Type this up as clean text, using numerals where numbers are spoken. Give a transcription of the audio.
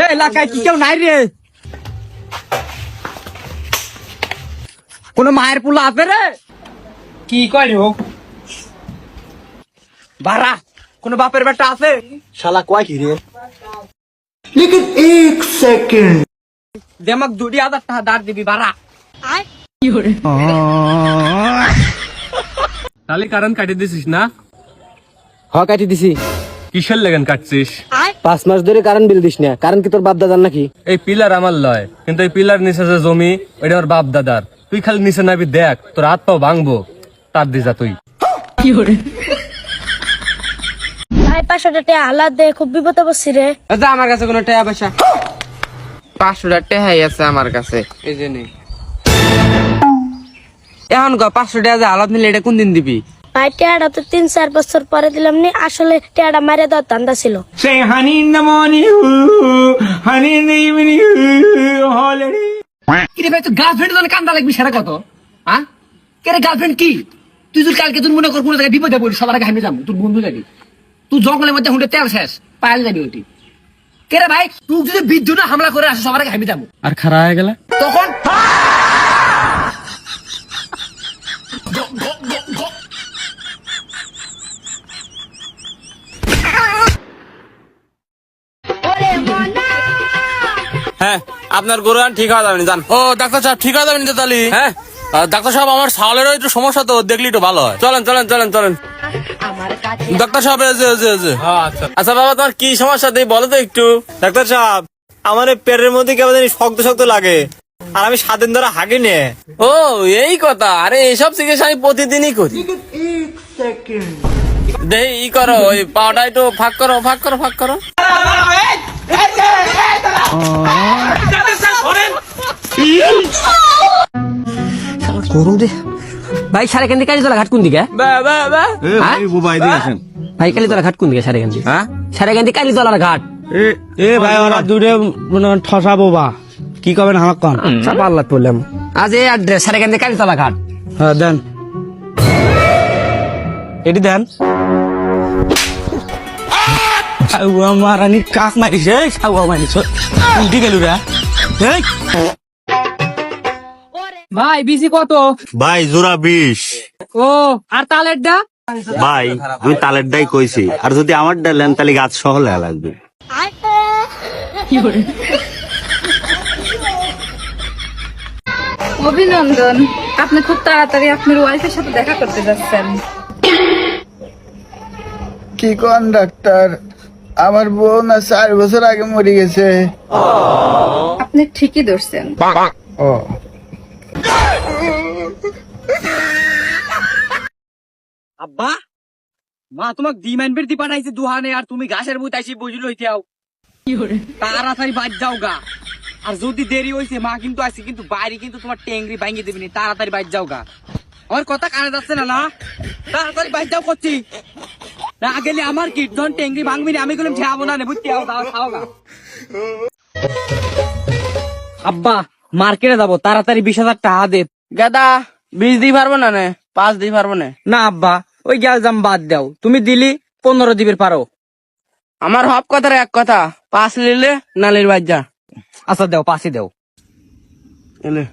এ এলাকায় কি কেউ নাই রে? কোন মায়ের পোলা আছে রে? কি কয় রে? বাড়া কোন বাপের বেটা আছে? শালা কয় কি রে? लेकिन एक सेकंड দেমাক 2000 টাকা দাঁড় দিবি বাড়া। তাহলে কারণ কাটিয়ে দিছিস না? হ কাটি দিছি। কিসের লেগেন কাটছিস? 5 মাস ধরে কারেন্ট বিল দিস না। কারণ কি তোর বাপ দাদার নাকি? এই পিলার আমার লয়, কিন্তু এই পিলার নিচে যে জমি ওইটা ওর বাপ দাদার। তুই খালি নিচে নাবি দেখ, তোর হাত পাও ভাঙবো। তার দি যা তুই। ভাই 500 টাকা আলাদ দে, খুব বিপদে পড়ছি রে। আচ্ছা আমার কাছে কোনো টাকা পয়সা 500 টাকাই আছে আমার কাছে, এই যে নেই। এখন গো 500 টাকা যে আলাদ নিলে এটা কোন দিন দিবি? ভাই টাকাটা তো 3-4 বছর পরে দিলাম নি, আসলে টাকাটা মারে দেওয়ার ধান্দা ছিল। Say honey in the morning, honey in the evening, holiday. কিরে ভাই, তোর গার্লফ্রেন্ড জন্য কান্দা লাগবি সেটা কত? হ্যাঁ, কে রে গার্লফ্রেন্ড কি? তুই যদি কালকে তুই মনে কর কোনো জায়গায় বিপদে পড়ি, সবার আগে হামিয়ে যাবো, তোর বন্ধু যাবি, তুই জঙ্গলের মধ্যে হুঁটে তেল শেষ পায়েল যাবি ওটি। কে রে ভাই, তুই যদি বিদ্যুৎ হামলা করে আসে সবার আগে হামিয়ে যাবো, আর খারাপ হয়ে গেলে তখন হ্যাঁ, আপনার গরু আন ঠিক হয়ে যাবেন জান। ও ডাক্তার সাহেব ঠিক হয়ে যাবেন তো তাহলে? হ্যাঁ ডাক্তার সাহেব, আমার ছাগলেরও একটু সমস্যা তো, দেখলি একটু ভালো হয়। চলেন চলেন চলেন চলেন ডাক্তার সাহেব। আচ্ছা বাবা, তোমার কি সমস্যা তুই বলো তো একটু। ডাক্তার সাহেব, আমার এই পেটের মধ্যে কেমন জানি শক্ত শক্ত লাগে, আর আমি 7 দিন ধরে হাগি নে। ও এই কথা। আরে এইসব চিকিৎসা আমি প্রতিদিনই করি। দেই ই করো, ওই পাওটা একটু ফাঁক করো, ফাঁক করো, ফাঁক করো। ভাই সারেকান্দি কালীতলা ঘাট কোন দিকে? ভাই কালীতলা ঘাট কোন দিকে? সারেকান্দি সারেকান্দি কালীতলার ঘাট। এ ভাই ওরা দূরে ঠসাবো বা কি করবেন আমার কন? সব আল্লাহ বললাম। আজ এই অ্যাড্রেস সারেকান্দি কালীতলা ঘাট। হ্যাঁ দেন, এটি দেন। মারানি কাক মারিস, মারিস উল্টি গেল রে। ভাই বিসি কত? ভাই জোড়া 20। ও আর তালের ডা? ভাই আমি তালের ডাই কইছি, আর যদি আমার ডালেন তাহলে গাছ সহ লেয়া লাগবে। অভিনন্দন, আপনি খুব তাড়াতাড়ি আপনার ওয়াইফের সাথে দেখা করতে যাচ্ছেন। কি কোন ডাক্তার, আমার বউ না 4 বছর আগে মরে গেছে। আপনি ঠিকই ধরছেন। ও আব্বা মা তোমাকে ডিমান্ড বের দি পাঠাইছে দুহানে, আর তুমি ঘাসের বুত আইছি বুঝি লইতেও। তাড়াতাড়ি বাদ যাও গা, আর যদি দেরি হইছে মা কিন্তু আইছে, কিন্তু বাইরে কিন্তু তোমার টেংরি ভাঙিয়ে দিবি। তাড়াতাড়ি বাদ যাও গা, আমার কথা কানে যাচ্ছে না? না তাড়াতাড়ি বাদ যাও করছি না, গেলে আমার কি ধন টেংরি ভাঙবি না, আমি গেলাম যাবো না, বুঝতে খাও গা। আব্বা মার্কেটে যাবো, তাড়াতাড়ি 20,000 টাকা দে। গাদা 20 দিই পারবো না, 5 দিই পারবো না। না আব্বা ওই গ্যাল জাম বাদ দাও, তুমি দিলি 15 দিবের পারো। আমার হব কথার এক কথা, 5 নিলে নালির বাজ্জা। আচ্ছা দেও, 5ই দেও। এলে